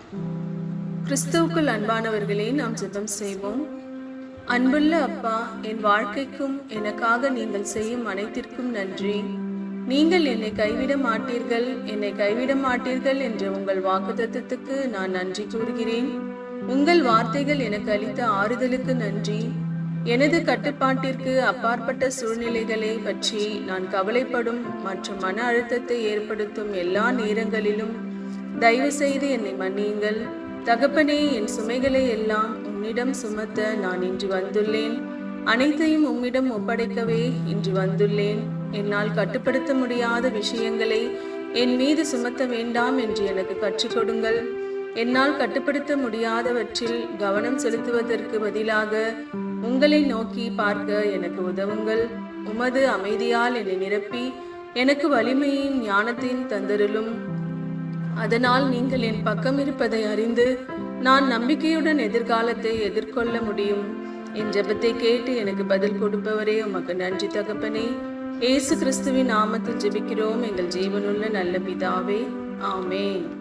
கிறிஸ்துவுக்குள் அன்பானவர்களே, நாம் ஜெபம் செய்வோம். அன்புள்ள அப்பா, என் வாழ்க்கைக்கும் எனக்காக நீங்கள் செய்யும் அனைத்திற்கும் நன்றி. நீங்கள் என்னை கைவிட மாட்டீர்கள் என்ற உங்கள் வாக்குத்தத்தத்துக்கு நான் நன்றி கூறுகிறேன். உங்கள் வார்த்தைகள் எனக்கு அளித்த ஆறுதலுக்கு நன்றி. எனது கட்டுப்பாட்டிற்கு அப்பாற்பட்ட சூழ்நிலைகளை பற்றி நான் கவலைப்படும் மற்றும் மன அழுத்தத்தை ஏற்படுத்தும் எல்லா நேரங்களிலும் தயவு செய்து என்னை மன்னியுங்கள். தகப்பனே, என் சுமைகளை எல்லாம் உம்மிடம் சுமத்த நான் இன்று வந்துள்ளேன். அனைத்தையும் உம்மிடம் ஒப்படைக்கவே இன்று வந்துள்ளேன். என்னால் கட்டுப்படுத்த முடியாத விஷயங்களை என் மீது சுமத்த வேண்டாம் என்று எனக்கு கற்றுக் கொடுங்கள். என்னால் கட்டுப்படுத்த முடியாதவற்றில் கவனம் செலுத்துவதற்கு பதிலாக உங்களை நோக்கி பார்க்க எனக்கு உதவுங்கள். உமது அமைதியால் என்னை நிரப்பி எனக்கு வலிமையின் ஞானத்தையும் தந்தருளும். அதனால் நீங்கள் என் பக்கம் இருப்பதை அறிந்து நான் நம்பிக்கையுடன் எதிர்காலத்தை எதிர்கொள்ள முடியும். என் ஜெபத்தை கேட்டு எனக்கு பதில் கொடுப்பவரே, உமக்கு நன்றி தகப்பனே. இயேசு கிறிஸ்துவின் நாமத்தில் ஜெபிக்கிறோம் எங்கள் ஜீவனுள்ள நல்ல பிதாவே, ஆமென்.